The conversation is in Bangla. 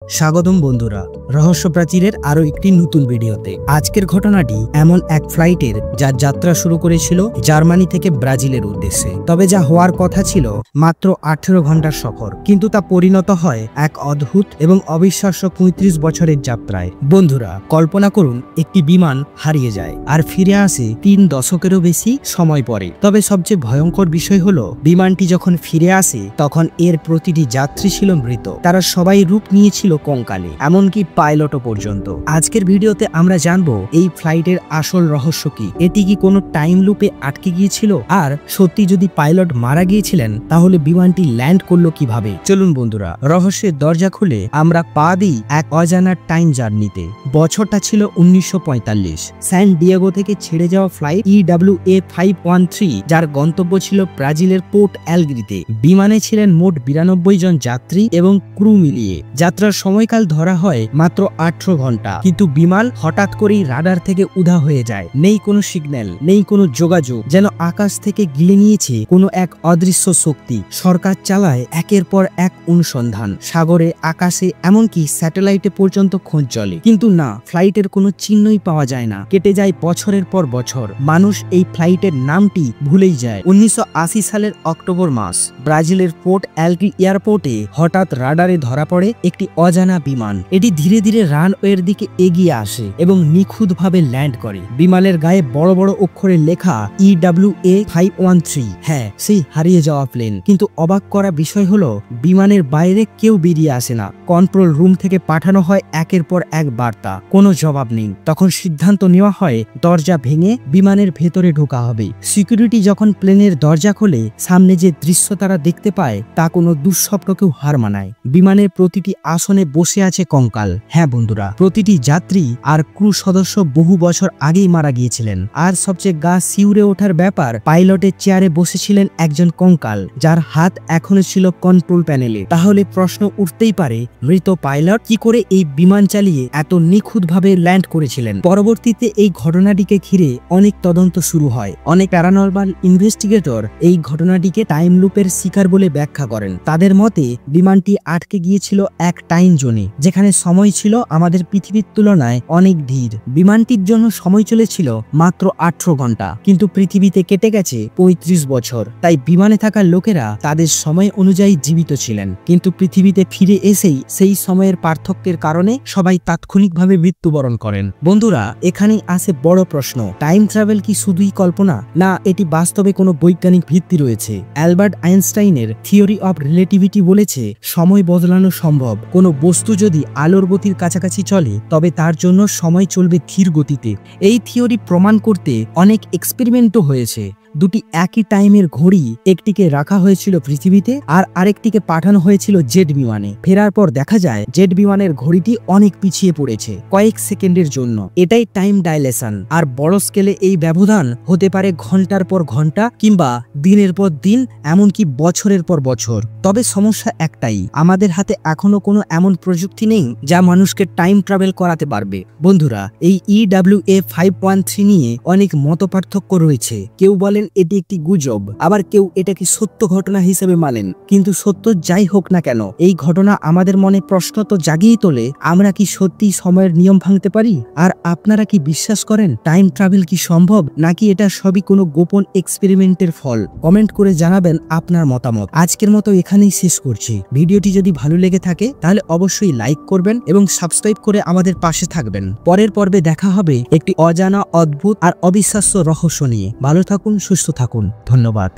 স্বাগতম বন্ধুরা, রহস্য প্রাচীরের আরো একটি নতুন ভিডিওতে। আজকের ঘটনাটি এমন এক ফ্লাইটের যার যাত্রা শুরু করেছিল জার্মানি থেকে ব্রাজিলের উদ্দেশ্যে। তবে যা হওয়ার কথা ছিল মাত্র 18 ঘন্টার সফর, কিন্তু তা পরিণত হয় এক অদ্ভুত এবং অবিশ্বাস্য 35 বছরের যাত্রায়। বন্ধুরা, কল্পনা করুন একটি বিমান হারিয়ে যায় আর ফিরে আসে 3 দশকেরও বেশি সময় পরে। তবে সবচেয়ে ভয়ঙ্কর বিষয় হলো, বিমানটি যখন ফিরে আসে তখন এর প্রতিটি যাত্রী ছিল মৃত। তারা সবাই রূপ নিয়েছিল কঙ্কালে, এমনকি পাইলটও পর্যন্ত। আজকের ভিডিওতে আমরা জানবো এই ফ্লাইটের আসল রহস্য কি, এটি কি কোনো টাইম লুপে আটকে গিয়েছিল, আর সত্যি যদি পাইলট মারা গিয়েছিলেন তাহলে বিমানটি ল্যান্ড করলো কিভাবে। চলুন বন্ধুরা, রহস্যের দরজা খুলে আমরা পা দিই এক অজানা টাইম জার্নিতে। বছরটা ছিল 1945। স্যান ডিয়েগো থেকে ছেড়ে যাওয়া ফ্লাইট EWA 513, যার গন্তব্য ছিল ব্রাজিলের পোর্ট অ্যালগ্রিতে। বিমানে ছিলেন মোট 92 জন যাত্রী এবং ক্রু মিলিয়ে। যাত্রার সময়কাল ধরা হয় মাত্র 18 ঘন্টা, কিন্তু বিমান হঠাৎ করেই রাডার থেকে উধাও হয়ে যায়। নেই কোনো সিগন্যাল, নেই কোনো যোগাযোগ, যেন আকাশ থেকে গিলে নিয়েছে কোনো এক অদৃশ্য শক্তি। সরকার চালায় একের পর এক অনুসন্ধান, সাগরে, আকাশে, এমনকি স্যাটেলাইটে পর্যন্ত খোঁজ চলে, কিন্তু না, ফ্লাইটের কোনো চিহ্নই পাওয়া যায় না। কেটে যায় বছরের পর বছর। মানুষ এই ফ্লাইটের নামটি ভুলেই যায়। 1980 সালের অক্টোবর মাস, ব্রাজিলের পোর্ট অ্যালগ্রি এয়ারপোর্টে হঠাৎ রাডারে ধরা পড়ে একটি অজানা বিমান। এটি ধীরে ধীরে রানওয়ের দিকে এগিয়ে আসে এবং নিখুঁতভাবে ল্যান্ড করে। বিমানের গায়ে বড় বড় অক্ষরে লেখা EWA 513। হ্যাঁ, সেই হারিয়ে যাওয়া প্লেন। কিন্তু অবাক করা বিষয় হলো, বিমানের বাইরে কেউ বেরিয়ে আসে না। কন্ট্রোল রুম থেকে পাঠানো হয় একের পর এক বার্তা, কোনো জবাব নেই। তখন সিদ্ধান্ত নেওয়া হয় দরজা ভেঙে বিমানের ভেতরে ঢোকা হবে। সিকিউরিটি যখন প্লেনের দরজা খোলে, সামনে যে দৃশ্য তারা দেখতে পায় তা কোনো দুঃস্বপ্নকেও হার মানায়। বিমানের প্রতিটি আসনে বসে আছে কঙ্কাল। হ্যাঁ বন্ধুরা, প্রতিটি যাত্রী আর ক্রু সদস্য বহু বছর আগেই মারা গিয়েছিলেন। আর সবচেয়ে গা শিউরে ওঠার ব্যাপার, পাইলটের চেয়ারে বসেছিলেন একজন কঙ্কাল, যার হাত এখনো ছিল কন্ট্রোল প্যানেলে। তাহলে প্রশ্ন উঠতেই পারে, মৃত পাইলট কি করে এই বিমান চালিয়ে এত নিখুঁতভাবে ল্যান্ড করেছিলেন? পরবর্তীতে এই ঘটনাটিকে ঘিরে অনেক তদন্ত শুরু হয়। অনেক প্যারানরমাল ইনভেস্টিগেটর এই ঘটনাটিকে টাইম লুপের শিকার বলে ব্যাখ্যা করেন। তাদের মতে বিমানটি আটকে গিয়েছিল এক টাইম জোনে, যেখানে সময় ছিল আমাদের পৃথিবীর তুলনায় অনেক ধীর। বিমানটির জন্য সময় চলেছিল মাত্র 18 ঘন্টা, কিন্তু পৃথিবীতে কেটে গেছে 35 বছর। তাই বিমানে থাকা লোকেরা তাদের সময় অনুযায়ী জীবিত ছিলেন, কিন্তু পৃথিবীতে ফিরে এসেই সেই সময়ের পার্থক্যের কারণে সবাই তাৎক্ষণিকভাবে মৃত্যুবরণ করেন। বন্ধুরা, এখানেই আসে বড় প্রশ্ন, টাইম ট্রাভেল কি শুধুই কল্পনা, না এটি বাস্তবে কোনো বৈজ্ঞানিক ভিত্তি রয়েছে? অ্যালবার্ট আইনস্টাইনের থিওরি অফ রিলেটিভিটি বলেছে, সময় বদলানো সম্ভব। কোনো বস্তু যদি আলোর গতির কাছাকাছি চলে, তবে তার জন্য সময় চলবে ধীর গতিতে। এই থিওরি প্রমাণ করতে অনেক এক্সপেরিমেন্টও হয়েছে। দুটি একই টাইমের ঘড়ি, একটিকে রাখা হয়েছিল পৃথিবীতে আর আরেকটিকে পাঠানো হয়েছিল জেট বিমানে। ফেরার পর দেখা যায় জেট বিমানের ঘড়িটি অনেক পিছিয়ে পড়েছে কয়েক সেকেন্ডের জন্য। এটাই টাইম ডাইলেশন। আর বড় স্কেলে এই ব্যবধান হতে পারে ঘন্টার পর ঘন্টা, কিংবা দিনের পর দিন, এমনকি বছরের পর বছর। তবে সমস্যা একটাই, আমাদের হাতে এখনো কোনো এমন প্রযুক্তি নেই যা মানুষকে টাইম ট্রাভেল করাতে পারবে। বন্ধুরা, এই EWA 513 নিয়ে অনেক মতপার্থক্য রয়েছে। কেউ বলেন এটি একটি গুজব, আবার কেউ এটাকে সত্য ঘটনা হিসেবে মানেন। কিন্তু সত্য যাই হোক না কেন, এই ঘটনা আমাদের মনে প্রশ্ন তো জাগিয়ে তোলে, আমরা কি সত্যি সময়ের নিয়ম ভাঙতে পারি? আর আপনারা কি বিশ্বাস করেন টাইম ট্রাভেল কি সম্ভব, নাকি এটা সবই কোনো গোপন এক্সপেরিমেন্টের ফল? কমেন্ট করে জানাবেন আপনার মতামত। আজকের মতো এখানেই শেষ করছি। ভিডিওটি যদি ভালো লেগে থাকে তাহলে অবশ্যই লাইক করবেন এবং সাবস্ক্রাইব করে আমাদের পাশে থাকবেন। পরের পর্বে দেখা হবে একটি অজানা, অদ্ভুত আর অবিশ্বাস্য রহস্য নিয়ে। ভালো থাকুন, সুস্থ থাকুন। ধন্যবাদ।